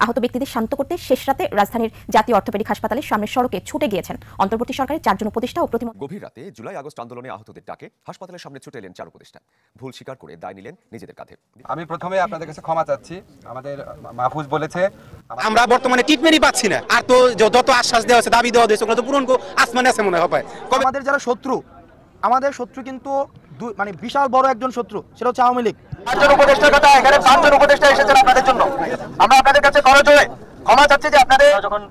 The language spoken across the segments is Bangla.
আহত ব্যক্তিদের শান্ত করতে শেষ রাতে রাজধানীর জাতীয় অর্থোপেডিক হাসপাতালের সামনের সড়কে ছুটে গিয়েছেন অন্তর্বর্তী সরকারের 4 জন উপদেষ্টা ও প্রতিমন্ত্রী। গভীর রাতে জুলাই আগস্ট আন্দোলনে আহতদের ডাকে হাসপাতালের সামনে ছুটে এলেন 4 উপদেষ্টা। ভুল স্বীকার করে দায় নিলেন নিজেদের কাঁধে। আমি প্রথমে আপনাদের কাছে ক্ষমা চাচ্ছি। আমাদের মাহফুজ বলেছে আমরা বর্তমানে ট্রিটমেন্টই পাচ্ছি না, আর তো যত আশ্বাস দেওয়া হয়েছে, দাবি দেওয়া হয়েছে, ওগুলো তো পূরণ আসমানে আছে মনে হয়। আমাদের যারা শত্রু, আমাদের শত্রু কিন্তু মানে বিশাল বড় একজন শত্রু, সেটা হচ্ছে আওয়ামী লীগ। 5 জন উপদেষ্টার কথা, এখানে 5 জন উপদেষ্টা এসেছেন আপনাদের জন্য। আমরা আপনাদের কাছে করজোড়ে ক্ষমা চাচ্ছি যে আপনাদের যখন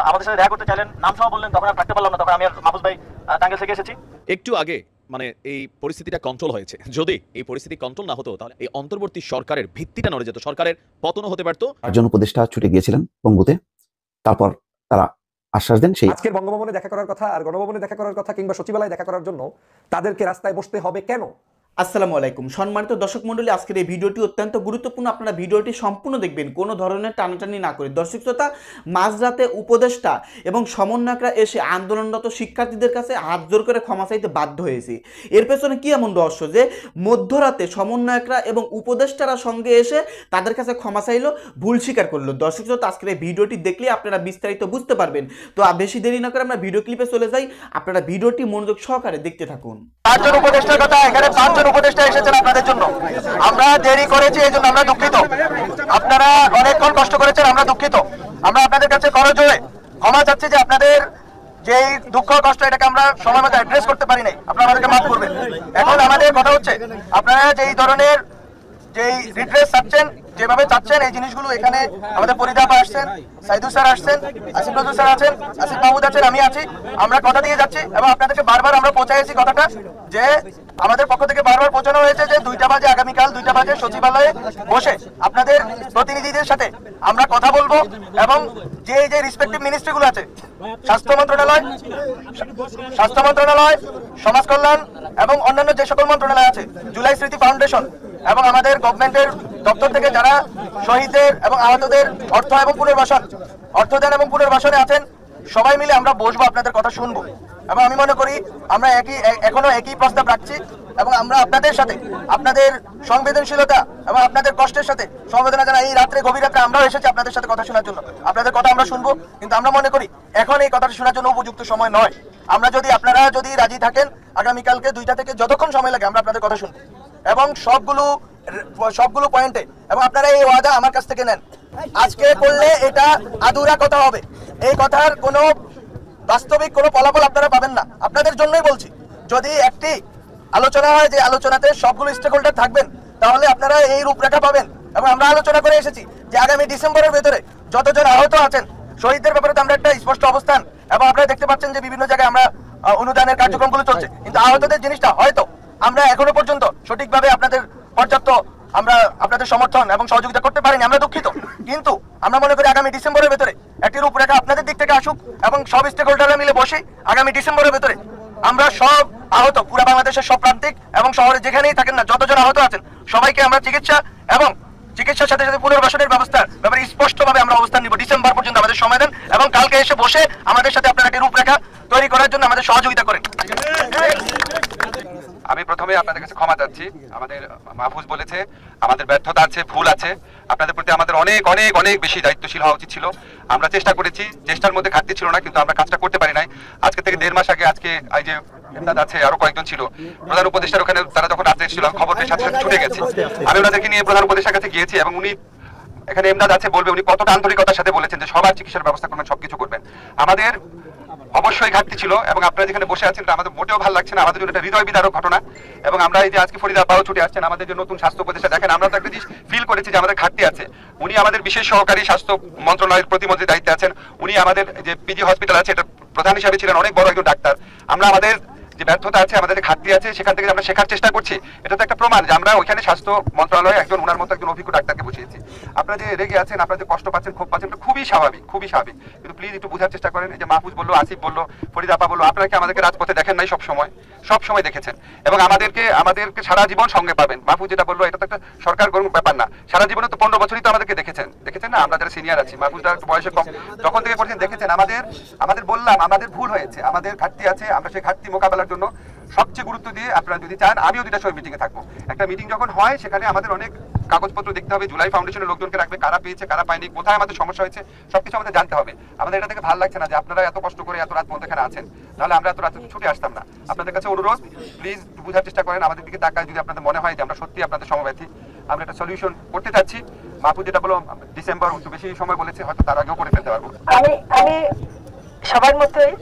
আমাদের সাথে দেখা করতে চাইলেন, নাম সহ বললেন, তখন আর থাকতে পারলাম না। তখন আমি আর মাহফুজ ভাই টাঙ্গাইল থেকে এসেছি। একটু আগে মানে এই পরিস্থিতিটা কন্ট্রোল হয়েছে। যদি এই পরিস্থিতি কন্ট্রোল না হতো তাহলে এই অন্তর্বর্তী সরকারের ভিত্তিটা নড়ে যেত, সরকারের পতনও হতে পারতো। 4 জন উপদেষ্টা ছুটে গিয়েছিলেন পঙ্গুতে, তারপর তারা আশ্বাস দেন সেই আজকের বঙ্গভবনে দেখা করার কথা আর গণভবনে দেখা করার কথা কিংবা সচিবালয়ে দেখা করার জন্য তাদেরকে রাস্তায় বসতে হবে কেন? আসসালামু আলাইকুম সম্মানিত দর্শক মণ্ডলী, আজকের এই ভিডিওটি অত্যন্ত গুরুত্বপূর্ণ। আপনারা ভিডিওটি সম্পূর্ণ দেখবেন, কোনো ধরনের টানাটানি না করে। দর্শক শ্রোতা, মাঝরাতে উপদেষ্টা এবং সমন্বয়করা এসে আন্দোলনরত শিক্ষার্থীদের কাছে হাত জোর করে ক্ষমা চাইতে বাধ্য হয়েছে। এর পেছনে কি এমন রহস্য যে মধ্যরাতে সমন্বয়করা এবং উপদেষ্টারা সঙ্গে এসে তাদের কাছে ক্ষমা চাইলো, ভুল স্বীকার করলো? দর্শক শ্রোতা, আজকের এই ভিডিওটি দেখলে আপনারা বিস্তারিত বুঝতে পারবেন। তো বেশি দেরি না করে আমরা ভিডিও ক্লিপে চলে যাই। আপনারা ভিডিওটি মনোযোগ সহকারে দেখতে থাকুন। 5 জন উপদেষ্টার কথা, এখানে 5 জন উপদেষ্টা এসেছেন আপনাদের জন্য। আমরা দেরি করেছি, এই জন্য আমরা দুঃখিত। আপনারা অনেকক্ষণ কষ্ট করেছেন, আমরা দুঃখিত। আমরা আপনাদের কাছে করজোড়ে ক্ষমা চাচ্ছি যে আপনাদের যে দুঃখ কষ্ট, এটাকে আমরা সময় মতো অ্যাড্রেস করতে পারি নাই। আপনারা আমাদেরকে মাফ করবেন। এখন আমাদের কথা হচ্ছে, আপনারা যেই ধরনের যেই রিড্রেস চাচ্ছেন, যেভাবে চাচ্ছেন এই জিনিসগুলো, এখানে আমাদের পরিদাপ আসছেন, সাইদুল স্যার আসছেন, আসিফ নজরুল স্যার আছেন, আসিফ মাহমুদ আছেন, আমি আছি। আমরা কথা দিয়ে যাচ্ছি এবং আপনাদেরকে বারবার আমরা পৌঁছাইছি কথাটা, যে আমাদের পক্ষ থেকে বারবার পৌঁছানো হয়েছে যে 2টা বাজে, আগামীকাল 2টা বাজে সচিবালয়ে বসে আপনাদের প্রতিনিধিদের সাথে আমরা কথা বলবো। এবং যে যে রিসপেক্টিভ মিনিস্ট্রিগুলো আছে, স্বাস্থ্য মন্ত্রণালয়, সমাজ কল্যাণ এবং অন্যান্য যে সকল মন্ত্রণালয় আছে, জুলাই স্মৃতি ফাউন্ডেশন এবং আমাদের গভর্নমেন্টের দপ্তর থেকে যারা শহীদদের এবং আহতদের অর্থদান এবং পুনর্বাসনে আছেন, সবাই মিলে আমরা বসবো, আপনাদের কথা শুনবো। এবং আমি মনে করি আমরা এখনো একই প্রস্তাব রাখছি এবং আমরা আপনাদের সাথে, আপনাদের সংবেদনশীলতা এবং আপনাদের কষ্টের সাথে সমবেদনা জানাই। এই রাত্রে, গভীর রাত্রে আমরাও এসেছি আপনাদের সাথে কথা শোনার জন্য। আপনাদের কথা আমরা শুনবো, কিন্তু আমরা মনে করি এখন এই কথাটা শোনার জন্য উপযুক্ত সময় নয়। আপনারা যদি রাজি থাকেন, আগামীকালকে 2টা থেকে যতক্ষণ সময় লাগে আমরা আপনাদের কথা শুনবো এবং সবগুলো পয়েন্টে। এবং আপনারা এই ওয়াদা আমার কাছ থেকে নেন। আজকে করলে এটা আধুরা কথা হবে, এই কথার কোনো বাস্তবিক কোনো ফলাফল আপনারা পাবেন না। আপনাদের জন্যই বলছি, যদি একটি আলোচনা হয় যে আলোচনাতে সবগুলো স্টেক হোল্ডার থাকবেন, তাহলে আপনারা এই রূপরেখা পাবেন। এবং আমরা আলোচনা করে এসেছি যে আগামী ডিসেম্বরের ভেতরে যতজন আহত আছেন, শহীদদের ব্যাপারে তো আমরা একটা স্পষ্ট অবস্থান, এবং আপনারা দেখতে পাচ্ছেন যে বিভিন্ন জায়গায় আমরা অনুদানের কার্যক্রমগুলো চলছে, কিন্তু আহতদের জিনিসটা হয়তো আমরা এখনো পর্যন্ত সঠিকভাবে আপনাদের পর্যাপ্ত আপনাদের সমর্থন এবং সহযোগিতা করতে পারিনি, আমরা দুঃখিত। কিন্তু আমরা মনে করি আগামী ডিসেম্বরের ভেতরে একটি রূপরেখা আপনাদের দিক থেকে আসুক এবং সব স্টেক হোল্ডাররা মিলে বসে আগামী ডিসেম্বরের ভেতরে আমরা সব আহত, পুরো বাংলাদেশের সব প্রান্তিক এবং শহরে যেখানেই থাকেন না, যতজন আহত আছেন সবাইকে আমরা চিকিৎসার সাথে সাথে পুনর্বাসনের ব্যবস্থার ব্যাপারে স্পষ্টভাবে আমরা অবস্থান নিব। ডিসেম্বর পর্যন্ত আমাদের সময় দেন এবং কালকে এসে বসে আমাদের সাথে আপনারা একটি রূপরেখা তৈরি করার জন্য আমাদের সহযোগিতা করেন। আমি প্রথমে আপনাদের কাছে ক্ষমা চাচ্ছি। আমাদের মাহফুজ বলেছে আমাদের ব্যর্থতা আছে, ভুল আছে। আপনাদের প্রতি আমাদের অনেক অনেক অনেক বেশি দায়িত্বশীল হওয়া উচিত ছিল। আমরা চেষ্টা করেছি, চেষ্টার মধ্যে ঘাটতি ছিল না, কিন্তু আমরা কাজটা করতে পারি নাই। আজকে থেকে 1.5 মাস আগে, আজকে এই যে এমদাদ আছে, আরো কয়েকজন ছিল প্রধান উপদেষ্টার ওখানে, তারা যখন রাত্রে ছিল খবর পেয়ে সাথে সাথে ছুটে গেছে। আমি ওনাদেরকে নিয়ে প্রধান উপদেষ্টার কাছে গিয়েছি এবং উনি, এখানে এমদাদ আছে, বলবে উনি কতটা আন্তরিকতার সাথে বলেছেন যে সবার চিকিৎসার ব্যবস্থা করবেন, সবকিছু করবেন। আমাদের অবশ্যই ঘাটতি ছিল এবং আপনারা যেখানে বসে আছেন আমাদের মোটেও ভালো লাগছে না, আমাদের জন্য একটা হৃদয় বিদারক ঘটনা। এবং আমরা এই যে আজকে ফরিদা আপাও ছুটে আসছেন, আমাদের যে নতুন স্বাস্থ্য উপদেষ্টা, দেখেন আমরা তো একটা জিনিস ফিল করেছি যে আমাদের ঘাটতি আছে। উনি আমাদের বিশেষ সহকারী স্বাস্থ্য মন্ত্রণালয়ের প্রতিমন্ত্রীর দায়িত্বে আছেন। উনি আমাদের যে পিজি হসপিটাল আছে, এটা প্রধান হিসাবে ছিলেন, অনেক বড় একজন ডাক্তার। আমরা আমাদের যে ব্যর্থতা আছে, আমাদের ঘাটতি আছে, সেখান থেকে আমরা শেখার চেষ্টা করছি। এটা তো একটা প্রমাণ যে আমরা ওইখানে স্বাস্থ্য মন্ত্রণালয়ে একজন ওনার মতো একজন অভিজ্ঞ ডাক্তারকে বসিয়েছি। আপনারা যে রেগে আছেন, আপনারা যে কষ্ট পাচ্ছেন, ক্ষোভ পাচ্ছেন, খুবই স্বাভাবিক, খুবই স্বাভাবিক। কিন্তু প্লিজ একটু বোঝার চেষ্টা করেন। এই যে মাহফুজ বললো, আসিফ বললো, ফরিদা আপা বললো, আপনারা কি আমাদেরকে রাজপথে দেখেন নাই? সব সময় দেখেছেন এবং আমাদেরকে সারা জীবন সঙ্গে পাবেন। মাহফুজ যেটা বললো, এটা তো একটা সরকার গরম ব্যাপার না। সারা জীবনে তো 15 বছরই তো আমাদেরকে দেখেছেন না? আমরা যারা সিনিয়র আছি, মাহফুজরা একটু বয়সে কম, যখন থেকে করেছেন দেখেছেন। আমাদের বললাম আমাদের ভুল হয়েছে, আমাদের ঘাটতি আছে, আমরা সেই ঘাটতি মোকাবেলার জন্য সবচেয়ে গুরুত্ব দিয়ে আপনারা যদি চান আমিও 2টার সময় মিটিংয়ে থাকবো। একটা মিটিং যখন হয় সেখানে আমাদের অনেক কাগজপত্র দেখতে হবে, জুলাই ফাউন্ডেশনের লোকজনকে রাখবে, কারা পেয়েছে কারা পায়নি, কোথায় আমাদের সমস্যা হয়েছে সবকিছু আমাদের জানতে হবে। আমাদের এটা থেকে ভালো লাগছে না যে আপনারা এত কষ্ট করে এত রাত পর্যন্ত এখানে আছেন, নাহলে আমরা এত রাত ছুটে আসতাম না। আপনাদের কাছে অনুরোধ, প্লিজ বোঝার চেষ্টা করেন, আমাদের দিকে তাকায় যদি আপনাদের মনে হয় যে আমরা সত্যি আপনাদের সমব্যথী, আমরা একটা সলিউশন করতে চাচ্ছি। মাহফুজ যেটা বলো ডিসেম্বর একটু বেশি সময় বলেছে, হয়তো তার আগেও করে ফেলতে পারবো। আমি সবার মতোই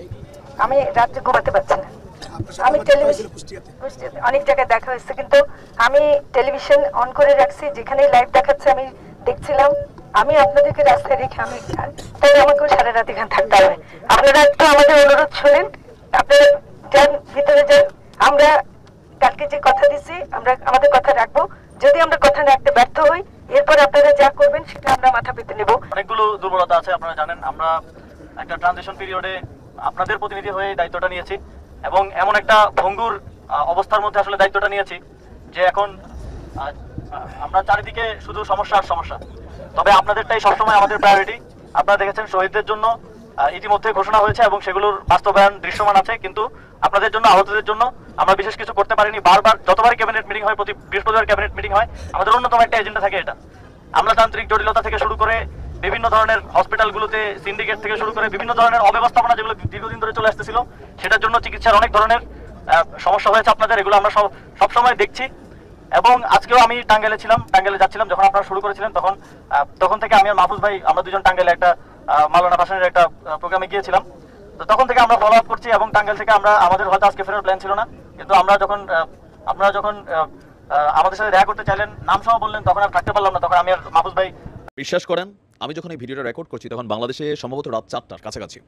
আমি রাত্রে ঘুমাতে পারছি না। আমি টেলিভিশন অনেক জায়গায় দেখা হয়েছে, কিন্তু আমি টেলিভিশন অন করে রাখছি, যেখানে লাইভ দেখাচ্ছে আমি দেখছিলাম। আমি আপনাদেরকে রাস্তায় রেখে আমি তাই আমাকেও সারা রাত এখানে থাকতে হবে। আপনারা একটু আমাদের অনুরোধ শোনেন, আপনারা যান ভিতরে যান। আমরা কালকে যে কথা দিচ্ছি আমরা আমাদের কথা রাখবো। যদি আমরা কথা রাখতে ব্যর্থ হই, এরপর আপনারা যা করবেন সেটা আমরা মাথা পেতে নেব। অনেকগুলো দুর্বলতা আছে, আপনারা জানেন। আমরা একটা ট্রানজিশন পিরিয়ডে আপনাদের প্রতিনিধি হয়ে দায়িত্বটা নিয়েছি এবং এমন একটা ভঙ্গুর অবস্থার মধ্যে আসলে দায়িত্বটা নিয়েছি যে এখন আমরা চারিদিকে শুধু সমস্যা আর সমস্যা। তবে আপনাদেরটাই সবসময় আমাদের প্রায়োরিটি। আপনারা দেখেছেন শহীদদের জন্য ইতিমধ্যে ঘোষণা হয়েছে এবং সেগুলোর বাস্তবায়ন দৃশ্যমান আছে, কিন্তু আপনাদের জন্য, আহতদের জন্য আমরা বিশেষ কিছু করতে পারিনি। বারবার যতবারই ক্যাবিনেট মিটিং হয়, প্রতি বৃহস্পতিবার ক্যাবিনেট মিটিং হয়, আমাদের অন্যতম একটা এজেন্ডা থাকে এটা। আমলাতান্ত্রিক জটিলতা থেকে শুরু করে বিভিন্ন ধরনের হসপিটালগুলোতে সিন্ডিকেট থেকে শুরু করে বিভিন্ন ধরনের অব্যবস্থাপনা যেগুলো দীর্ঘদিন ধরে চলে আসতেছিল, সেটার জন্য চিকিৎসার অনেক ধরনের সমস্যা হয়েছে আপনাদের, এগুলো আমরা সবসময় দেখছি। এবং আজকেও আমি টাঙ্গাইলে ছিলাম, টাঙ্গাইলে যাচ্ছিলাম যখন আপনারা শুরু করেছিলেন, তখন থেকে আমি আর মাহফুজ ভাই আমরা দুজন টাঙ্গাইলে একটা মাওলানা ভাসানের একটা প্রোগ্রামে গিয়েছিলাম। তো তখন থেকে আমরা ফলো আপ করছি এবং টাঙ্গাইল থেকে আমাদের হয়তো আজকে ফেরার প্ল্যান ছিল না, কিন্তু আপনারা যখন আমাদের সাথে দেখা করতে চাইলেন, নাম সহ বললেন, তখন আর থাকতে পারলাম না। তখন আমি আর মাহফুজ ভাই, বিশ্বাস করেন আমি যখন এই ভিডিওটা রেকর্ড করছি তখন বাংলাদেশে সম্ভবত রাত 4টার কাছাকাছি।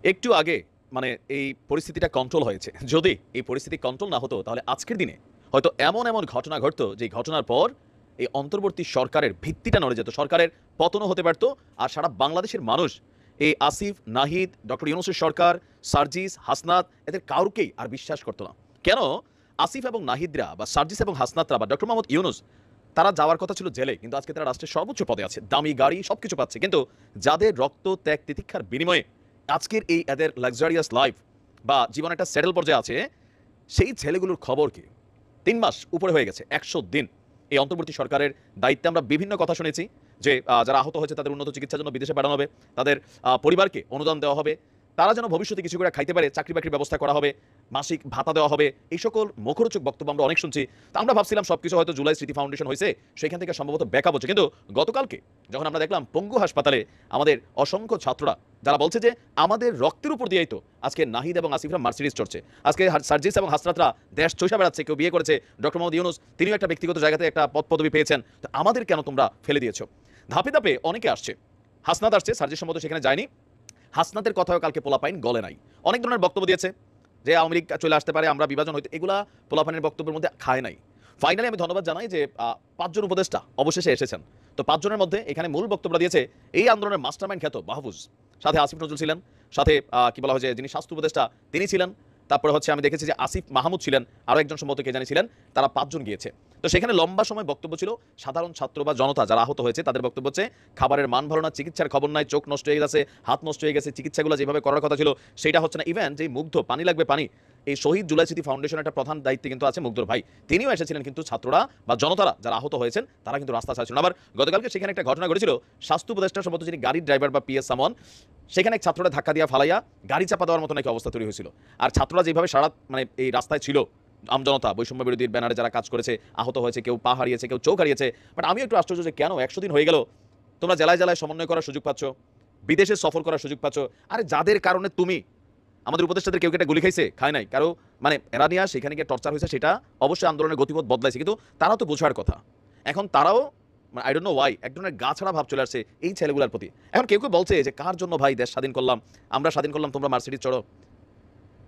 একটু আগে মানে এই পরিস্থিতিটা কন্ট্রোল হয়েছে। যদি এই পরিস্থিতি কন্ট্রোল না হতো তাহলে আজকের দিনে হয়তো এমন ঘটনা ঘটতো যে ঘটনার পর এই অন্তর্বর্তী সরকারের ভিত্তিটা নড়ে যেত, সরকারের পতনও হতে পারতো, আর সারা বাংলাদেশের মানুষ এই আসিফ, নাহিদ, ডক্টর ইউনূসের সরকার, সার্জিস, হাসনাত এদের কাউকেই আর বিশ্বাস করতো না। কেন? আসিফ এবং নাহিদরা বা সার্জিস এবং হাসনাতরা বা ডক্টর মোহাম্মদ ইউনূস তারা যাওয়ার কথা ছিল জেলে, কিন্তু আজকে তারা রাষ্ট্রের সর্বোচ্চ পদে আছে, দামি গাড়ি সবকিছু পাচ্ছে, কিন্তু যাদের রক্ত, ত্যাগ, তিতিক্ষার বিনিময়ে আজকের এই এদের লাক্সারিয়াস লাইফ বা জীবন একটা সেটেল পর্যায়ে আছে, সেই ছেলেগুলোর খবর কি? 3 মাস উপরে হয়ে গেছে, 100 দিন এই অন্তর্বর্তী সরকারের দায়িত্বে আমরা বিভিন্ন কথা শুনেছি যে যারা আহত হয়েছে তাদের উন্নত চিকিৎসার জন্য বিদেশে পাঠানো হবে, তাদের পরিবারকে অনুদান দেওয়া হবে, তারা যেন ভবিষ্যতে কিছু করে খাইতে পারে, চাকরি বাকরির ব্যবস্থা করা হবে, মাসিক ভাতা দেওয়া হবে, এই সকল মুখরোচক বক্তব্য আমরা অনেক শুনছি। তো আমরা ভাবছিলাম সবকিছু হয়তো জুলাই স্মৃতি ফাউন্ডেশন হয়েছে, সেখান থেকে সম্ভবত ব্যাকআপ হচ্ছে। কিন্তু গতকালকে যখন আমরা দেখলাম পঙ্গু হাসপাতালে আমাদের অসংখ্য ছাত্ররা যারা বলছে যে আমাদের রক্তের উপর দিয়েই তো আজকে নাহিদ এবং আসিফরা মার্সিডিজ চড়ছে, আজকে সার্জিস এবং হাসনাতরা দেশ চৈষা বেড়াচ্ছে, কেউ বিয়ে করেছে, ডক্টর মোহাম্মদ ইউনূস তিনিও একটা ব্যক্তিগত জায়গাতে একটা পদ পদবি পেয়েছেন, তো আমাদের কেন তোমরা ফেলে দিয়েছো? ধাপে ধাপে অনেকে আসছে, হাসনাত আসছে, সার্জিস সম্ভবত সেখানে যায়নি, হাসনাতের কথাও কালকে পোলাপাইন গলে নাই, অনেক ধরনের বক্তব্য দিয়েছে যে আওয়ামী লীগ চলে আসতে পারে, আমরা বিভাজন হইতে, এগুলা পোলাপাইনের বক্তব্যের মধ্যে খায় নাই। ফাইনালি আমি ধন্যবাদ জানাই যে 5 জন উপদেষ্টা অবশেষে এসেছেন। তো 5 জনের মধ্যে এখানে মূল বক্তব্য দিয়েছে এই আন্দোলনের মাস্টারমাইন্ড খ্যাত মাহফুজ, সাথে আসিফ নজরুল ছিলেন, সাথে কি বলা হয় যে যিনি স্বাস্থ্য উপদেষ্টা তিনি ছিলেন, তারপরে হচ্ছে আমি দেখেছি যে আসিফ মাহমুদ ছিলেন, আরও একজন সম্ভবত কে জানি ছিলেন, তারা 5 জন গিয়েছে। তো সেখানে লম্বা সময় বক্তব্য ছিল সাধারণ ছাত্র বা জনতা যারা আহত হয়েছে তাদের বক্তব্য হচ্ছে খাবারের মান ভালো না, চিকিৎসার খবর নাই, চোখ নষ্ট হয়ে গেছে, হাত নষ্ট হয়ে গেছে, চিকিৎসাগুলো যেভাবে করার কথা ছিল সেটা হচ্ছে না। ইভেন যে মুগ্ধ পানি লাগবে পানি, এই শহীদ জুলাই স্মৃতি ফাউন্ডেশনের একটা প্রধান দায়িত্বে কিন্তু আছে মুগ্ধর ভাই, তিনিও এসেছিলেন, কিন্তু ছাত্ররা বা জনতারা যারা আহত হয়েছেন তারা কিন্তু রাস্তা ছাড়ছিলেন। আবার গতকালকে সেখানে একটা ঘটনা ঘটেছিল, স্বাস্থ্য উপদেষ্টা সম্ভবত যিনি গাড়ির ড্রাইভার বা পিএস সামন, সেখানে ছাত্ররা ধাক্কা দিয়ে ফালাইয়া গাড়ি চাপা দেওয়ার মতো নাকি অবস্থা তৈরি হয়েছিল। আর ছাত্ররা যেভাবে সারা মানে এই রাস্তায় ছিল, আমজনতা বৈষম্য বিরোধীর ব্যানারে যারা কাজ করেছে, আহত হয়েছে, কেউ পা হারিয়েছে, কেউ চোখ হারিয়েছে। বাট আমি একটু আশ্চর্য যে কেন 100 দিন হয়ে গেল তোমরা জেলায় জেলায় সমন্বয় করার সুযোগ পাচ্ছ, বিদেশে সফর করার সুযোগ পাচ্ছ, আরে যাদের কারণে তুমি আমাদের উপদেষ্টাদের কেউ কেটে গুলি খাইছে, খায় নাই, কারো মানে এরা নিয়ে সেখানে গিয়ে টর্চার হয়েছে, সেটা অবশ্যই আন্দোলনের গতিপথ বদলাইছে, কিন্তু তারাও তো বোঝার কথা। এখন তারাও আই ডোন্ট নো ওয়াই এক ধরনের গা ছাড়া ভাব চলে আসছে এই ছেলেগুলোর প্রতি। এখন কেউ কেউ বলছে যে কার জন্য ভাই দেশ স্বাধীন করলাম, আমরা স্বাধীন করলাম, তোমরা মার্সিডিজ চড়ো,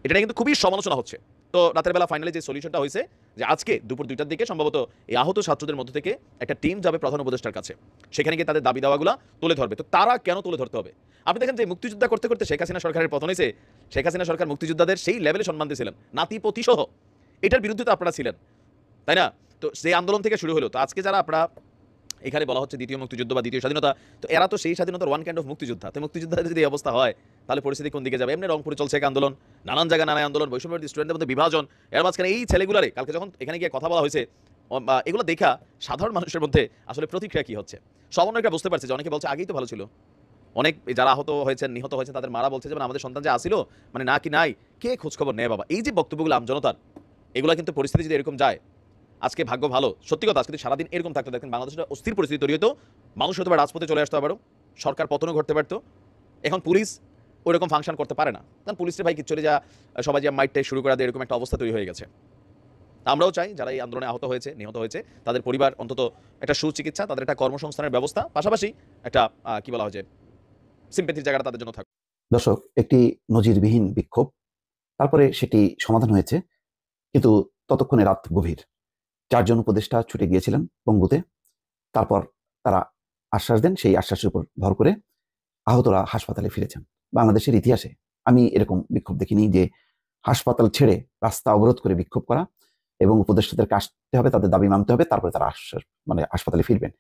এটা কিন্তু খুবই সমালোচনা হচ্ছে। তো রাতের বেলা ফাইনালি যে সলিউশনটা হয়েছে যে আজকে দুপুর 2টার দিকে সম্ভবত এই আহত ছাত্রদের মধ্যে থেকে একটা টিম যাবে প্রধান উপদেষ্টার কাছে, সেখানে গিয়ে তাদের দাবি দাওয়াগুলো তুলে ধরবে। তো তারা কেন তুলে ধরতে হবে? আপনি দেখেন যে মুক্তিযোদ্ধা করতে করতে শেখ হাসিনা সরকারের পতন হয়েছে, শেখ হাসিনা সরকার মুক্তিযোদ্ধাদের সেই লেভেলে সম্মান দিয়েছিলেন, নাতিপতি সহ, এটার বিরুদ্ধে তো আপনারা ছিলেন, তাই না? তো সেই আন্দোলন থেকে শুরু হলো। তো আজকে যারা আপনারা এখানে বলা হচ্ছে দ্বিতীয় মুক্তিযুদ্ধ বা দ্বিতীয় স্বাধীনতা, তো এরা তো সেই স্বাধীনতার ওয়ান কাইন্ড অফ মুক্তিযোদ্ধা। তো মুক্তিযোদ্ধাদের যদি এই অবস্থা হয় তাহলে পরিস্থিতি কোন দিকে যাবে? এমনি রংপুরে চলছে এক আন্দোলন, নানান জায়গায় নানা আন্দোলন, বৈষম্যবিরোধী স্টুডেন্টদের মধ্যে বিভাজন, এর মাঝখানে এই ছেলেগুলারে কালকে যখন এখানে গিয়ে কথা বলা হয়েছে, এগুলো দেখা সাধারণ মানুষের মধ্যে আসলে প্রতিক্রিয়া কি হচ্ছে? সমন্বয়টা বুঝতে পারছে যে অনেকে বলছে আগেই তো ভালো ছিল, অনেক যারা আহত হয়েছেন নিহত হয়েছেন তাদের মারা বলছে যে আমাদের সন্তান যে আসিল মানে না কি নাই, কে খোঁজখবর নেয় বাবা? এই যে বক্তব্যগুলো আমজনতার, এগুলো কিন্তু পরিস্থিতি যদি এরকম যায়, আজকে ভাগ্য ভালো সত্যি কথা, আজকে যদি সারাদিন এরকম থাকতো দেখেন বাংলাদেশের অস্থির পরিস্থিতি তৈরি হতো, মানুষ হয়তো রাজপথে চলে আসতে পারো, সরকার পতনও ঘটতে পারতো। এখন পুলিশ ওইরকম ফাংশন করতে পারে না, কারণ পুলিশের ভাই চলে যা সবাই যে মাইটটাই শুরু করা দেয়, এরকম একটা অবস্থা তৈরি হয়ে গেছে। আমরাও চাই যারা এই আন্দোলনে আহত হয়েছে নিহত হয়েছে তাদের পরিবার অন্তত একটা সুচিকিৎসা, তাদের একটা কর্মসংস্থানের ব্যবস্থা, পাশাপাশি একটা কি বলা হয় যে সিম্পেথির জায়গাটা তাদের জন্য থাকবে। দর্শক, একটি নজিরবিহীন বিক্ষোভ, তারপরে সেটি সমাধান হয়েছে, কিন্তু ততক্ষণে রাত গভীর। 4 জন উপদেষ্টা ছুটে গিয়েছিলেন পঙ্গুতে। তারপর তারা আশ্বাস দেন, সেই আশ্বাসের উপর ভর করে আহতরা হাসপাতালে ফিরেছেন। বাংলাদেশের ইতিহাসে আমি এরকম বিক্ষোভ দেখিনি যে হাসপাতাল ছেড়ে রাস্তা অবরোধ করে বিক্ষোভ করা এবং উপদেষ্টাদেরকে আসতে হবে, তাদের দাবি মানতে হবে, তারপরে তারা হাসপাতালে ফিরবেন।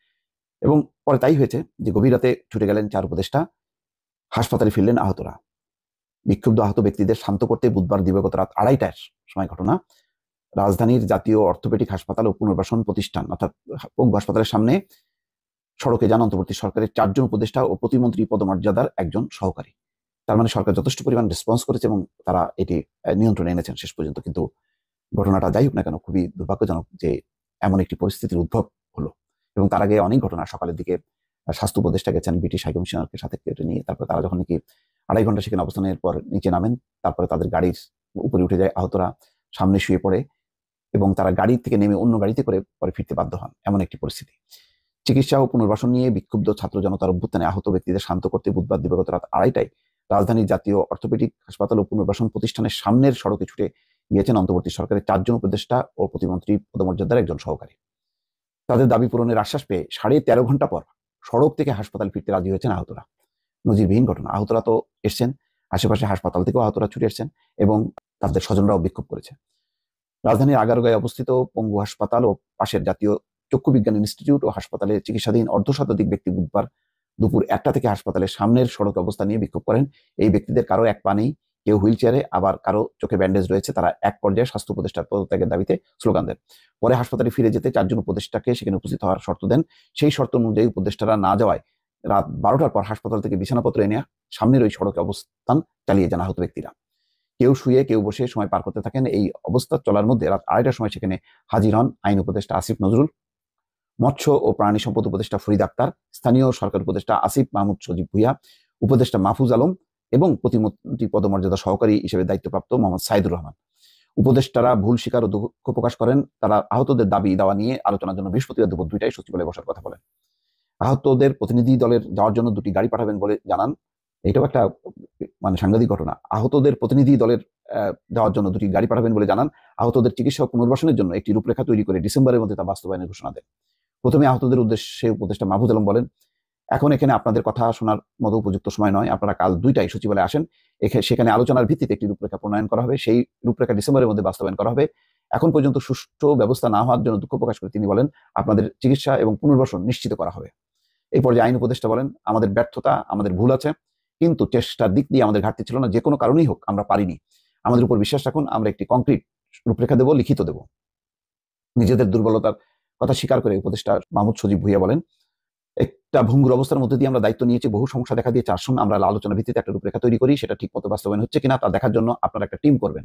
এবং পরে তাই হয়েছে যে গভীর রাতে ছুটে গেলেন 4 উপদেষ্টা, হাসপাতালে ফিরলেন আহতরা। বিক্ষুব্ধ আহত ব্যক্তিদের শান্ত করতে বুধবার দিবাগত রাত 2:30টার সময় ঘটনা। রাজধানীর জাতীয় অর্থোপেডিক হাসপাতাল ও পুনর্বাসন প্রতিষ্ঠান অর্থাৎ পঙ্গু হাসপাতালের সামনে সড়কে যান অন্তর্বর্তী সরকারের 4 জন উপদেষ্টা ও প্রতিমন্ত্রী পদমর্যাদার একজন সহকারী। তার মানে সরকার যথেষ্ট পরিমাণ রেসপন্স করেছে এবং তারা এটি নিয়ন্ত্রণে এনেছেন শেষ পর্যন্ত। কিন্তু ঘটনাটা যাই হোক না কেন, খুবই দুর্ভাগ্যজনক যে এমন একটি পরিস্থিতির উদ্ভব হলো। এবং তার আগে অনেক ঘটনা, সকালের দিকে স্বাস্থ্য উপদেষ্টা গেছেন ব্রিটিশ হাইকমিশনারকে সাথে কেটে নিয়ে, তারপরে তারা যখন নাকি 2.5 ঘন্টা সেখানে অবস্থানের পর নিচে নামেন, তারপরে তাদের গাড়ির উপরে উঠে যায় আহতরা, সামনে শুয়ে পড়ে এবং তারা গাড়ি থেকে নেমে অন্য গাড়িতে করে পরে ফিরতে বাধ্য হন, এমন একটি পরিস্থিতি। চিকিৎসা ও পুনর্বাসন নিয়ে বিক্ষুব্ধ ছাত্র জনতার অভ্যুত্থানে আহত ব্যক্তিদের শান্ত করতে বুধবার দিবাগত রাত 2:30টায় রাজধানীর জাতীয় অর্থোপেডিক হাসপাতাল ও পুনর্বাসন প্রতিষ্ঠানের সামনের সড়কে ছুটে গিয়েছেন অন্তর্বর্তী সরকারের 4 জন উপদেষ্টা ও প্রতিমন্ত্রী পদমর্যাদার একজন সহকারী। তাদের দাবি পূরণের আশ্বাস পেয়ে 13.5 ঘন্টা পর সড়ক থেকে হাসপাতাল ফিরতে রাজি হয়েছেন আহতরা। নজিরবিহীন ঘটনা। আহতরা তো এসছেন, আশেপাশে হাসপাতাল থেকেও আহতরা ছুটে এসছেন এবং তাদের স্বজনরাও বিক্ষোভ করেছে। রাজধানীর আগারগাঁয়ে অবস্থিত পঙ্গু হাসপাতাল ও পাশের জাতীয় চক্ষু বিজ্ঞান ইনস্টিটিউট ও হাসপাতালে চিকিৎসাধীন 1/2 ব্যক্তি বুধবার দুপুর 1টা থেকে হাসপাতালের সামনের সড়ক অবস্থা নিয়ে বিক্ষোভ করেন। এই ব্যক্তিদের কারো এক পা নেই, কেউ হুইল চেয়ারে, আবার কারো চোখে ব্যান্ডেজ রয়েছে। তারা এক পর্যায়ে স্বাস্থ্য উপদেষ্টার পদত্যাগের দাবিতে স্লোগান দেন। পরে হাসপাতালে ফিরে যেতে 4 জন উপদেষ্টাকে সেখানে উপস্থিত হওয়ার শর্ত দেন। সেই শর্ত অনুযায়ী উপদেষ্টারা না যাওয়ায় রাত 12টার পর হাসপাতাল থেকে বিছানাপত্র এনে সামনের ওই সড়কে অবস্থান চালিয়ে যান আহত ব্যক্তিরা। কেউ শুয়ে কেউ বসে সময় পার করতে থাকেন। এই অবস্থা চলার মধ্যে রাত 2:30টার সময় সেখানে হাজির হন আইন উপদেষ্টা আসিফ নজরুল, মৎস্য ও প্রাণী সম্পদ উপদেষ্টা ফরিদ আক্তার, স্থানীয় সরকার উপদেষ্টা আসিফ মাহমুদ সজীব ভুইয়া, উপদেষ্টা মাহফুজ আলম এবং প্রতিমন্ত্রী পদমর্যাদা সহকারী হিসেবে দায়িত্বপ্রাপ্ত মোহাম্মদ সাইদুর রহমান। উপদেষ্টারা ভুল স্বীকার ও দুঃখ প্রকাশ করেন। তারা আহতদের দাবি দেওয়া নিয়ে আলোচনার জন্য বৃহস্পতিবার দুপুর 2টায় সচিবালয়ে বসার কথা বলেন। আহতদের প্রতিনিধি দলের যাওয়ার জন্য 2টি গাড়ি পাঠাবেন বলে জানান। এটাও একটা সাংঘাতিক ঘটনা। আহতদের প্রতিনিধি দলের যাওয়ার জন্য 2টি গাড়ি পাঠাবেন বলে জানান। আহতদের চিকিৎসা ও পুনর্বাসনের জন্য একটি রূপরেখা তৈরি করে ডিসেম্বরের মধ্যে তা বাস্তবায়নের ঘোষণা দেন। প্রথমে আহতদের উদ্দেশ্যে উপদেষ্টা মাহফুজ আলম বলেন, এখন এখানে আপনাদের কথা শোনার মতো উপযুক্ত সময় নয়। আপনারা কাল 2টায় সচিবালয়ে আসেন, সেখানে আলোচনার ভিত্তিতে একটি রূপরেখা প্রণয়ন করা হবে। সেই রূপরেখা ডিসেম্বরের মধ্যে বাস্তবায়ন করা হবে। এখন পর্যন্ত সুষ্ঠু ব্যবস্থা না হওয়ার জন্য দুঃখ প্রকাশ করে তিনি বলেন, আপনাদের চিকিৎসা এবং পুনর্বাসন নিশ্চিত করা হবে। এই পর্যায়ে আইন উপদেষ্টা বলেন, আমাদের ব্যর্থতা, আমাদের ভুল আছে, কিন্তু চেষ্টার দিক দিয়ে আমাদের ঘাটতি ছিল না। যে কোনো কারণেই হোক আমরা পারিনি। আমাদের উপর বিশ্বাস রাখুন, আমরা একটি কংক্রিট রূপরেখা দেব, লিখিত দেব। নিজেদের দুর্বলতার কথা স্বীকার করে উপদেষ্টা মাহমুদ সজীব ভুইয়া বলেন, একটা ভঙ্গুর অবস্থার মধ্যে দিয়ে আমরা দায়িত্ব নিয়েছি, বহু সমস্যা দেখা দিয়েছে। আসুন আমরা আলোচনার ভিত্তিতে একটা রূপরেখা তৈরি করি, সেটা ঠিক মতো বাস্তবায়ন হচ্ছে কিনা তা দেখার জন্য আপনারা একটা টিম করবেন।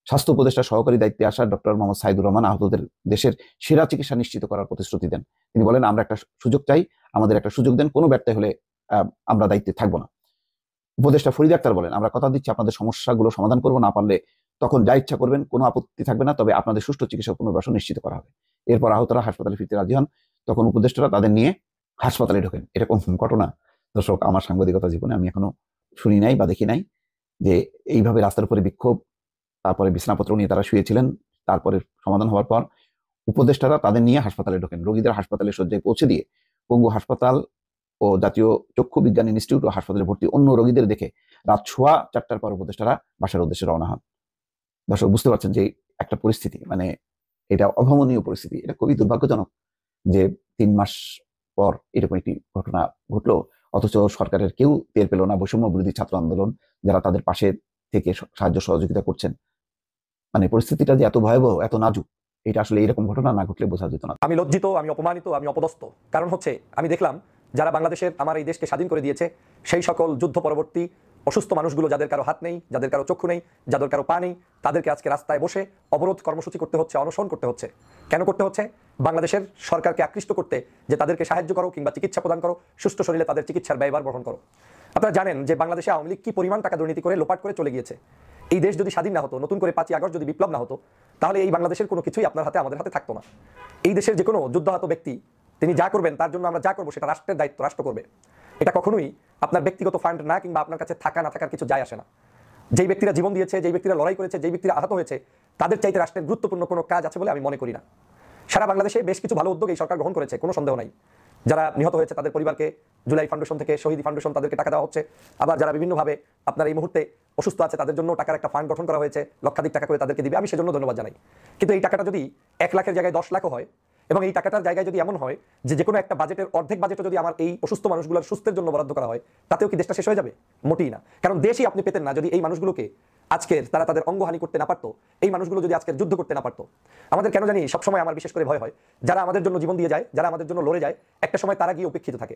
স্বাস্থ্য উপদেষ্টা সহকারী দায়িত্বে আসা ডক্টর মোহাম্মদ সাইদুর রহমান আহতদের দেশের সেরা চিকিৎসা নিশ্চিত করার প্রতিশ্রুতি দেন। তিনি বলেন, আমরা একটা সুযোগ চাই, আমাদের একটা সুযোগ দেন, কোনো ব্যর্থ হলে আমরা দায়িত্বে থাকবো না। উপদেষ্টা ফরিদ আক্তার বলেন, আমরা কথা দিচ্ছি আপনাদের সমস্যাগুলো সমাধান করবো, না পারলে তখন যা ইচ্ছা করবেন, কোনো আপত্তি থাকবে না, তবে আপনাদের সুষ্ঠু চিকিৎসা পুনর্বাসন নিশ্চিত করা হবে। এরপর আহতরা হাসপাতালে ফিরতে রাজি হন। তখন উপদেষ্টারা তাদের নিয়ে হাসপাতালে ঢোকেন। এরকম ঘটনা দর্শক আমার সাংবাদিকতা জীবনে আমি এখনো শুনি নাই বা দেখি নাই, যে এইভাবে রাস্তার উপরে বিক্ষোভ, তারপরে বিছানাপত্র নিয়ে তারা শুয়েছিলেন, তারপরে সমাধান হওয়ার পর উপদেষ্টারা তাদের নিয়ে হাসপাতালে ঢোকেন। রোগীদের হাসপাতালে শয্যায় পৌঁছে দিয়ে পঙ্গু হাসপাতাল ও জাতীয় চক্ষু বিজ্ঞান ইনস্টিটিউট ও হাসপাতালে ভর্তি অন্য রোগীদের দেখে রাত 4:15টার পর উপদেষ্টারা বাসার উদ্দেশ্যে রওনা হন। দর্শক বুঝতে পারছেন যে একটা পরিস্থিতি, এটা অভাবনীয় পরিস্থিতি। এটা খুবই দুর্ভাগ্যজনক যে 3 মাস পর এরকম একটি ঘটনা ঘটলো, অথচ সরকারের কেউ টের পেল না। বৈষম্য বিরোধী ছাত্র আন্দোলন যারা তাদের পাশে থেকে সাহায্য সহযোগিতা করছেন, মানে পরিস্থিতিটা যে এত ভয়াবহ, এত নাজুক, এটা আসলে এরকম ঘটনা না ঘটলে বোঝা যেত না। আমি লজ্জিত, আমি অপমানিত, আমি অপদস্থ। কারণ হচ্ছে আমি দেখলাম যারা বাংলাদেশের আমার এই দেশকে স্বাধীন করে দিয়েছে সেই সকল যুদ্ধ পরবর্তী অসুস্থ মানুষগুলো, যাদের কারো হাত নেই, যাদের কারো চক্ষু নেই, যাদের কারো পা নেই, তাদেরকে আজকে রাস্তায় বসে অবরোধ কর্মসূচি করতে হচ্ছে, অনশন করতে হচ্ছে। কেন করতে হচ্ছে? বাংলাদেশের সরকারকে আকৃষ্ট করতে যে তাদেরকে সাহায্য করো কিংবা চিকিৎসা প্রদান করো, সুস্থ শরীরে তাদের চিকিৎসার ব্যয়ভার বহন করো। আপনারা জানেন যে বাংলাদেশে আওয়ামী লীগ কি পরিমাণ টাকা দুর্নীতি করে লোপাট করে চলে গিয়েছে। এই দেশ যদি স্বাধীন না হতো, নতুন করে 5ই আগস্ট যদি বিপ্লব না হতো, তাহলে এই বাংলাদেশের কোনো কিছুই আপনার হাতে আমাদের হাতে থাকতো না। এই দেশের যে কোনো যুদ্ধাহত ব্যক্তি তিনি যা করবেন তার জন্য আমরা যা করবো সেটা রাষ্ট্রের দায়িত্ব, রাষ্ট্র করবে। এটা কখনোই আপনার ব্যক্তিগত ফান্ড না, কিংবা আপনার কাছে থাকা না থাকার কিছু যায় আসে না। যেই ব্যক্তিরা জীবন দিয়েছে, যেই ব্যক্তিরা লড়াই করেছে, যেই ব্যক্তিরা আহত হয়েছে, তাদের চাইতে রাষ্ট্রের গুরুত্বপূর্ণ কোনো কাজ আছে বলে আমি মনে করি না। সারা বাংলাদেশে বেশ কিছু ভালো উদ্যোগ এই সরকার গ্রহণ করেছে, কোনো সন্দেহ নাই। যারা নিহত হয়েছে তাদের পরিবারকে জুলাই ফাউন্ডেশন থেকে, শহীদ ফাউন্ডেশন, তাদেরকে টাকা দেওয়া হচ্ছে। আবার যারা বিভিন্নভাবে আপনার এই মুহূর্তে অসুস্থ আছে তাদের জন্য টাকার একটা ফান্ড গঠন করা হয়েছে, লক্ষাধিক টাকা করে তাদেরকে দিবে, আমি সেজন্য ধন্যবাদ জানাই। কিন্তু এই টাকাটা যদি 1 লাখের জায়গায় 10 লাখও হয়, এবং এই টাকাটার জায়গায় যদি এমন হয় যে কোনো একটা বাজেটের অর্ধেক বাজেটও যদি আমার এই অসুস্থ মানুষগুলোর সুস্থের জন্য বরাদ্দ করা হয়, তাতেও কি দেশটা শেষ হয়ে যাবে? মোটেই না। কারণ দেশই আপনি পেতেন না যদি এই মানুষগুলোকে আজকের তারা তাদের অঙ্গহানি করতে না পারতো, এই মানুষগুলো যদি আজকের যুদ্ধ করতে না পারতো। আমাদের কেন জানি সবসময় আমার বিশেষ করে ভয় হয়, যারা আমাদের জন্য জীবন দিয়ে যায়, যারা আমাদের জন্য লড়ে যায়, একটা সময় তারা গিয়ে উপেক্ষিত থাকে।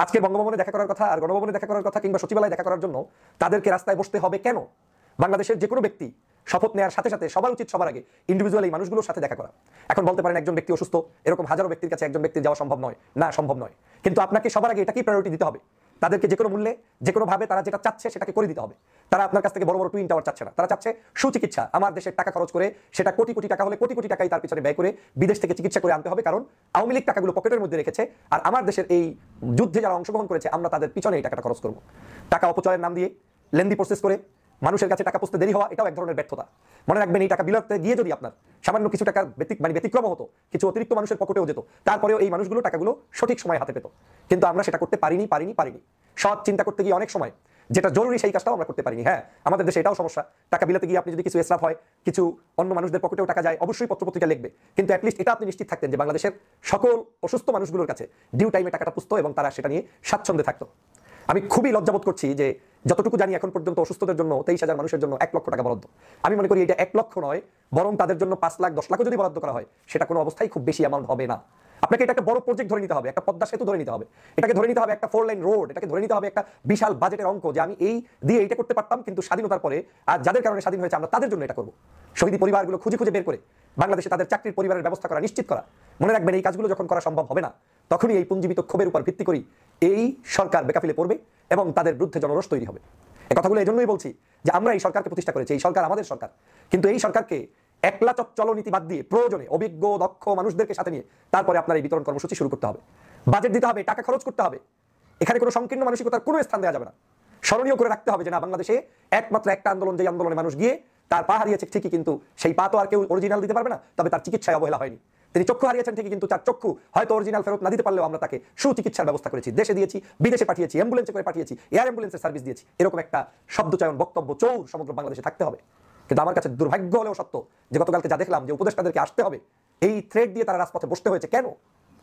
আজকে বঙ্গভবনে দেখা করার কথা, আর গণভবনে দেখা করার কথা, কিংবা সচিবালয়ে দেখা করার জন্য তাদেরকে রাস্তায় বসতে হবে কেন? বাংলাদেশের যে কোনো ব্যক্তি শপথ নেওয়ার সাথে সাথে সবার উচিত সবার আগে ইন্ডিভিজুয়াল এই মানুষগুলোর সাথে দেখা করা। এখন বলতে পারেন একজন ব্যক্তি অসুস্থ, এরকম হাজারো ব্যক্তির কাছে একজন ব্যক্তির যাওয়া সম্ভব নয়, না সম্ভব নয়। কিন্তু আপনাকে সবার আগে এটাকেই প্রায়োরিটি দিতে হবে। তাদেরকে যে কোনো মূল্যে, যে কোনোভাবে তারা যেটা চাচ্ছে সেটাকে করে দিতে হবে। তারা আপনার কাছ থেকে বড় বড় টুইন টাওয়ার চাচ্ছে না, তারা চাচ্ছে সুচিকিৎসা। আমার দেশের টাকা খরচ করে, সেটা কোটি কোটি টাকা হলে কোটি কোটি টাকাই তার পিছনে ব্যয় করে বিদেশ থেকে চিকিৎসা করে আনতে হবে। কারণ আওয়ামী লীগ টাকাগুলো পকেটের মধ্যে রেখেছে, আর আমার দেশের এই যুদ্ধে যারা অংশগ্রহণ করেছে আমরা তাদের পিছনে এই টাকাটা খরচ করবো। টাকা অপচয়ের নাম দিয়ে লেন্দি প্রসেস করে মানুষের কাছে টাকা পৌঁছতে দেরি হওয়া, এটাও এক ধরনের ব্যর্থতা। মনে রাখবেন, এই টাকা বিলাতে গিয়ে যদি আপনার সামান্য কিছু টাকার ব্যতিক্রম হতো, কিছু অতিরিক্ত মানুষের পকেটেও যেত, তারপরেও এই মানুষগুলো টাকাগুলো সঠিক সময় হাতে পেত। কিন্তু আমরা সেটা করতে পারিনি। সৎ চিন্তা করতে গিয়ে অনেক সময় যেটা জরুরি সেই কাজটাও আমরা করতে পারিনি। হ্যাঁ, আমাদের দেশে এটাও সমস্যা, টাকা বিলাতে গিয়ে আপনি যদি কিছু এসরাফ হয়, কিছু অন্য মানুষদের পকেটেও টাকা যায়, অবশ্যই পত্রপত্রিকা লিখবে। কিন্তু অ্যাটলিস্ট এটা আপনি নিশ্চিত থাকতেন যে বাংলাদেশের সকল অসুস্থ মানুষগুলোর কাছে ডিউ টাইমে টাকাটা পুষতো এবং তারা সেটা নিয়ে স্বাচ্ছন্দ্যে থাকতো। আমি খুবই লজ্জাবোধ করছি যে যতটুকু জানি এখন পর্যন্ত অসুস্থদের জন্য 23,000 মানুষের জন্য 1 লক্ষ টাকা বরাদ্দ। আমি মনে করি এটা 1 লক্ষ নয়, বরং তাদের জন্য 5 লাখ 10 লাখও যদি বরাদ্দ করা হয়, সেটা কোনো অবস্থায় খুব বেশি অ্যামাউন্ট হবে না। আপনাকে এটা একটা বড় প্রজেক্ট ধরে নিতে হবে, একটা পদ্মা সেতু ধরে নিতে হবে, এটাকে ধরে নিতে হবে একটা 4 লাইন রোড, এটাকে ধরে নিতে হবে একটা বিশাল বাজেটের অঙ্ক, যে আমি এই দিয়ে এইটা করতে পারতাম, কিন্তু স্বাধীনতার পরে আর যাদের কারণে স্বাধীন হয়েছে আমরা তাদের জন্য এটা করবো। শহীদ পরিবারগুলো খুঁজে খুঁজে বের করে বাংলাদেশে তাদের চাকরির পরিবারের ব্যবস্থা করা, নিশ্চিত করা। মনে রাখবেন, এই কাজগুলো যখন করা সম্ভব হবে না, তখনই এই পুঞ্জীবিত ক্ষোভের উপর ভিত্তি করি এই সরকার বেকাফিলে পড়বে এবং তাদের বিরুদ্ধে জনরোষ তৈরি হবে। এই কথাগুলো এই জন্যই বলছি যে আমরা এই সরকারকে প্রতিষ্ঠা করেছি, এই সরকার আমাদের সরকার। কিন্তু এই সরকারকে একলা চলনীতি বাদ দিয়ে প্রয়োজনে অভিজ্ঞ দক্ষ মানুষদেরকে সাথে নিয়ে তারপরে আপনার এই বিতরণ কর্মসূচি শুরু করতে হবে। বাজেট দিতে হবে, টাকা খরচ করতে হবে। এখানে কোনো সংকীর্ণ মানসিকতার কোনো স্থান দেওয়া যাবে না। স্মরণীয় করে রাখতে হবে যে না, বাংলাদেশে একমাত্র একটা আন্দোলন, যে আন্দোলনে মানুষ গিয়ে তার পা হারিয়েছে ঠিকই, কিন্তু সেই পা তো আর কেউ অরিজিনাল দিতে পারবে না, তবে তার চিকিৎসায় অবহেলা হয়নি। তিনি চক্ষু হারিয়েছেন ঠিকই, কিন্তু তার চক্ষু হয়তো অরিজিনাল ফেরত না দিতে পারলেও আমরা তাকে সুচিকিৎসার ব্যবস্থা করেছি, দেশে দিয়েছি, বিদেশে পাঠিয়েছি, অ্যাম্বুলেন্সে করে পাঠিয়েছি, এয়ার অ্যাম্বুলেন্সের সার্ভিস দিয়েছি। এরকম একটা শব্দচয়ন, বক্তব্য চৌর সমগ্র বাংলাদেশে থাকতে হবে। কিন্তু আমার কাছে দুর্ভাগ্য হলেও সত্য যে গতকালকে যা দেখলাম যে উপদেষ্টাদেরকে আসতে হবে, এই থ্রেড দিয়ে তারা রাজপথে বসতে হয়েছে কেন?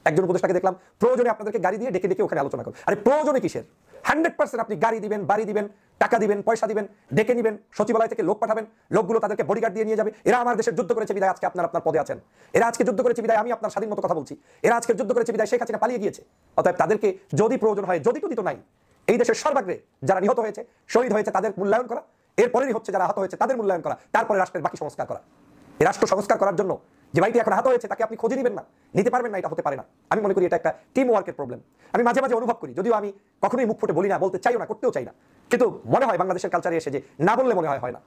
একজন উপদেষ্টাকে দেখলাম প্রয়োজনে আপনাদেরকে গাড়ি দিয়ে ডেকে ডেকে ওখানে আলোচনা করুন। আরে প্রয়োজনে কিসের? 100% আপনি গাড়ি দিবেন, বাড়ি দিবেন, টাকা দিবেন, পয়সা দিবেন, ডেকে নিবেন, সচিবালয় থেকে লোক পাঠাবেন, লোকগুলো তাদেরকে বডিগার্ড দিয়ে নিয়ে যাবে। এরা আমার দেশের যুদ্ধ করেছে বিদায় আজকে আপনার পদে আছেন। এরা আজকে যুদ্ধ করেছে বিদায় আমি আপনার স্বাধীন মতো কথা বলছি। এরা আজকে যুদ্ধ করেছে বিদায় শেখ হাসিনা পালিয়ে গিয়েছে। অতএব তাদেরকে যদি প্রয়োজন হয়, যদি তো নাই, এই দেশের সর্বাগ্রে যারা নিহত হয়েছে, শহীদ হয়েছে, তাদের মূল্যায়ন করা, এরপরেই হচ্ছে যারা আহত হয়েছে তাদের মূল্যায়ন করা, তারপরে রাষ্ট্রের বাকি সংস্কার করা। এই রাষ্ট্র সংস্কার করার জন্য যে ভাইটি এখন আহত হয়েছে তাকে আপনি খোঁজে নিবেন না, নিতে পারবেন না, এটা হতে পারে না। আমি মনে করি এটা একটা টিম ওয়ার্কের প্রবলেম। আমি মাঝে মাঝে অনুভব করি, যদিও আমি কখনোই মুখ ফুটে বলি না, বলতে চাইও না, করতেও চাই না, কিন্তু মনে হয় বাংলাদেশের কালচারে এসে যে না বললে মনে হয় না।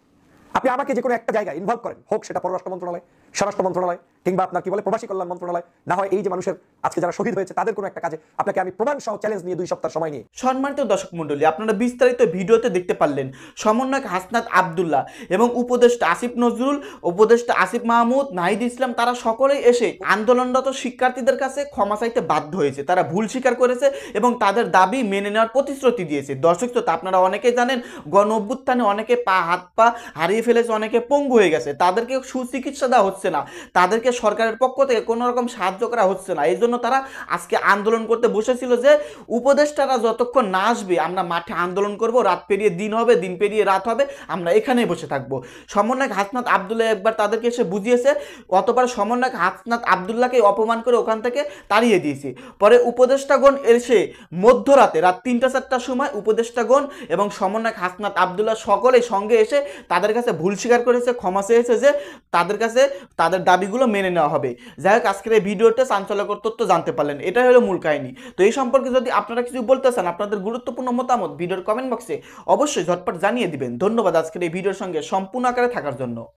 আপনি আমাকে যে কোনো একটা জায়গায় ইনভলভ করেন, হোক সেটা পররাষ্ট্র মন্ত্রণালয়, স্বরাষ্ট্র মন্ত্রণালয়, কিংবা আপনার কি বলে প্রবাসী কল্যাণ মন্ত্রণালয়, না হয় এই যে মানুষের আজকে যারা শহীদ হয়েছে তাদের কোনো একটা কাজে আপনাকে আমি প্রমাণ সহ চ্যালেঞ্জ নিয়ে 2 সপ্তাহ সময় নিয়ে। সম্মানিত দর্শক মণ্ডলী, আপনারা বিস্তারিত ভিডিওতে দেখতে পারলেন সমন্বয়ক হাসনাত আব্দুল্লাহ এবং উপদেষ্টা আসিফ নজরুল, উপদেষ্টা আসিফ মাহমুদ, নাহিদ ইসলাম, তারা সকলেই এসে আন্দোলনরত শিক্ষার্থীদের কাছে ক্ষমা চাইতে বাধ্য হয়েছে। তারা ভুল স্বীকার করেছে এবং তাদের দাবি মেনে নেওয়ার প্রতিশ্রুতি দিয়েছে। দর্শক শ্রোতা, আপনারা অনেকেই জানেন গণ অভ্যুত্থানে অনেকে হাত পা হারিয়ে ফেলেছে, অনেকে পঙ্গু হয়ে গেছে, তাদেরকে সুচিকিৎসা দেওয়া হচ্ছে হচ্ছে না, তাদেরকে সরকারের পক্ষ থেকে কোনো রকম সাহায্য করা হচ্ছে না। এই জন্য তারা আজকে আন্দোলন করতে বসেছিল যে উপদেষ্টারা যতক্ষণ না আসবে আমরা মাঠে আন্দোলন করব, রাত পেরিয়ে দিন হবে, দিন পেরিয়ে রাত হবে, আমরা এখানেই বসে থাকবো। সমন্বয়ক হাসনাত আবদুল্লাহ একবার তাদেরকে এসে বুঝিয়েছে, অতবার সমন্বয়ক হাসনাত আবদুল্লাহকে অপমান করে ওখান থেকে তাড়িয়ে দিয়েছে। পরে উপদেষ্টাগণ এসে মধ্যরাতে রাত ৩টা-৪টার সময় উপদেষ্টাগণ এবং সমন্বয়ক হাসনাত আবদুল্লাহ সকলেই সঙ্গে এসে তাদের কাছে ভুল স্বীকার করেছে, ক্ষমা চেয়েছে যে তাদের কাছে তাদের দাবিগুলো মেনে নেওয়া হবে। যাই হোক, আজকের এই ভিডিওতে চাঞ্চল্যকর তথ্য জানতে পারলেন, এটাই হলো মূল কাহিনী। তো এই সম্পর্কে যদি আপনারা কিছু বলতে চান, আপনাদের গুরুত্বপূর্ণ মতামত ভিডিওর কমেন্ট বক্সে অবশ্যই ঝটপট জানিয়ে দিবেন। ধন্যবাদ আজকের এই ভিডিওর সঙ্গে সম্পূর্ণ আকারে থাকার জন্য।